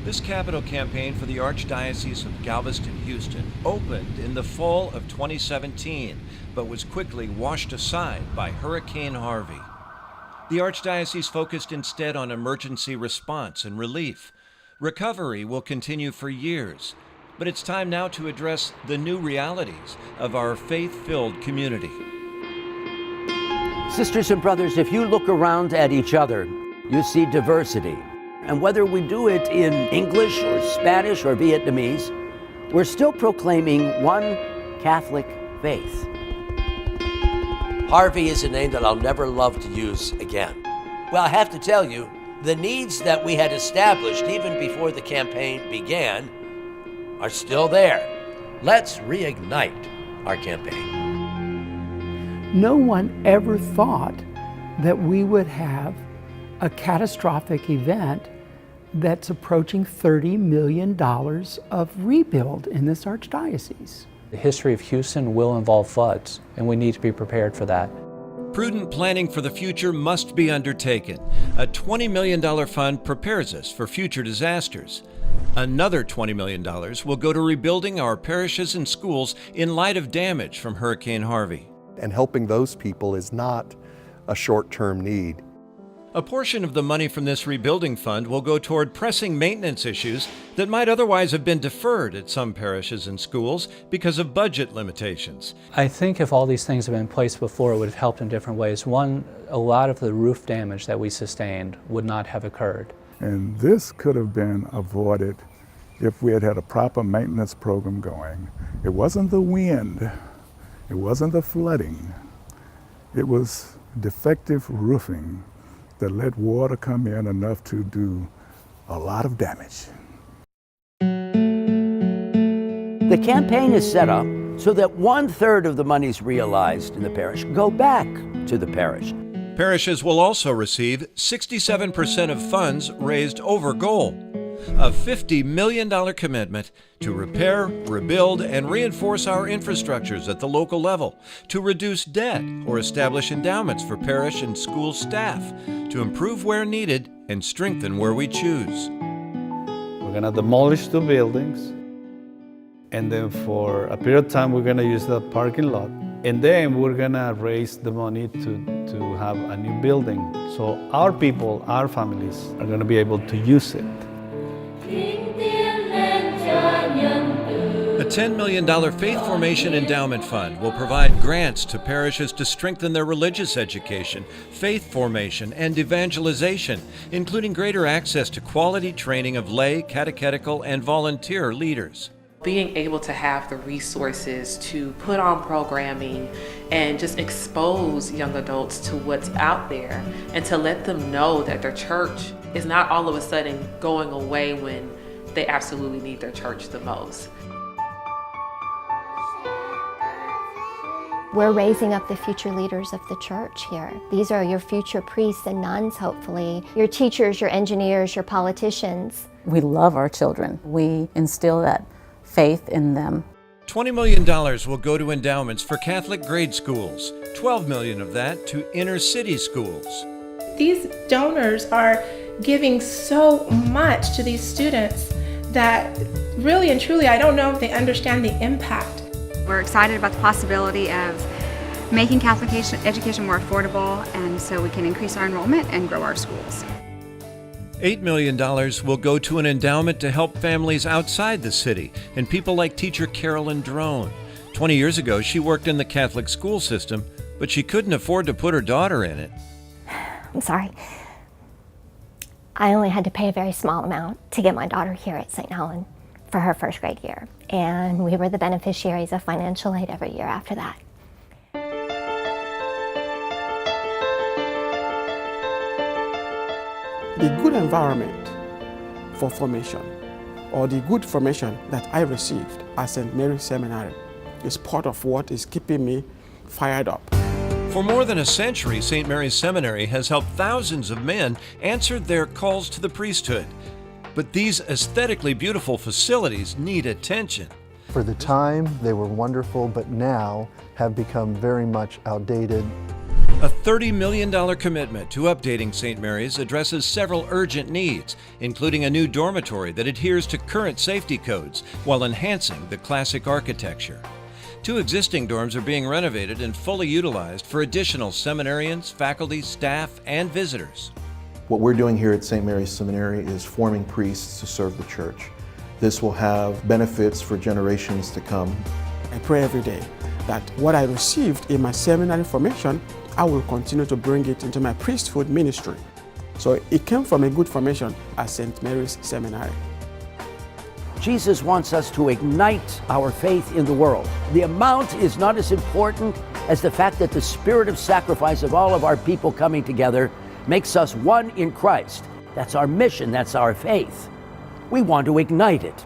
This capital campaign for the Archdiocese of Galveston-Houston opened in the fall of 2017, but was quickly washed aside by Hurricane Harvey. The Archdiocese focused instead on emergency response and relief. Recovery will continue for years, but it's time now to address the new realities of our faith-filled community. Sisters and brothers, if you look around at each other, you see diversity. And whether we do it in English or Spanish or Vietnamese, we're still proclaiming one Catholic faith. Harvey is a name that I'll never love to use again. Well, I have to tell you, the needs that we had established even before the campaign began are still there. Let's reignite our campaign. No one ever thought that we would have a catastrophic event that's approaching $30 million of rebuild in this archdiocese. The history of Houston will involve floods, and we need to be prepared for that. Prudent planning for the future must be undertaken. A $20 million fund prepares us for future disasters. Another $20 million will go to rebuilding our parishes and schools in light of damage from Hurricane Harvey. And helping those people is not a short-term need. A portion of the money from this rebuilding fund will go toward pressing maintenance issues that might otherwise have been deferred at some parishes and schools because of budget limitations. I think if all these things had been in place before, it would have helped in different ways. One, a lot of the roof damage that we sustained would not have occurred. And this could have been avoided if we had had a proper maintenance program going. It wasn't the wind, it wasn't the flooding, it was defective roofing that let water come in enough to do a lot of damage. The campaign is set up so that 1/3 of the monies realized in the parish go back to the parish. Parishes will also receive 67% of funds raised over goal. A $50 million commitment to repair, rebuild, and reinforce our infrastructures at the local level, to reduce debt or establish endowments for parish and school staff, to improve where needed and strengthen where we choose. We're going to demolish 2 buildings, and then for a period of time we're going to use the parking lot, and then we're going to raise the money to have a new building, so our people, our families are going to be able to use it. A $10 million Faith Formation Endowment Fund will provide grants to parishes to strengthen their religious education, faith formation, and evangelization, including greater access to quality training of lay, catechetical, and volunteer leaders. Being able to have the resources to put on programming and just expose young adults to what's out there and to let them know that their church is not all of a sudden going away when they absolutely need their church the most. We're raising up the future leaders of the church here. These are your future priests and nuns, hopefully, your teachers, your engineers, your politicians. We love our children. We instill that faith in them. $20 million will go to endowments for Catholic grade schools, $12 million of that to inner city schools. These donors are giving so much to these students that really and truly I don't know if they understand the impact. We're excited about the possibility of making Catholic education more affordable, and so we can increase our enrollment and grow our schools. $8 million will go to an endowment to help families outside the city and people like teacher Carolyn Drone. 20 years ago, she worked in the Catholic school system, but she couldn't afford to put her daughter in it. I'm sorry. I only had to pay a very small amount to get my daughter here at St. Helen for her first grade year, and we were the beneficiaries of financial aid every year after that. The good environment for formation, or the good formation that I received at St. Mary's Seminary, is part of what is keeping me fired up. For more than a century, St. Mary's Seminary has helped thousands of men answer their calls to the priesthood. But these aesthetically beautiful facilities need attention. For the time, they were wonderful, but now have become very much outdated. A $30 million commitment to updating St. Mary's addresses several urgent needs, including a new dormitory that adheres to current safety codes while enhancing the classic architecture. 2 existing dorms are being renovated and fully utilized for additional seminarians, faculty, staff, and visitors. What we're doing here at St. Mary's Seminary is forming priests to serve the church. This will have benefits for generations to come. I pray every day that what I received in my seminary formation, I will continue to bring it into my priesthood ministry. So it came from a good formation at St. Mary's Seminary. Jesus wants us to ignite our faith in the world. The amount is not as important as the fact that the spirit of sacrifice of all of our people coming together makes us one in Christ. That's our mission, that's our faith. We want to ignite it.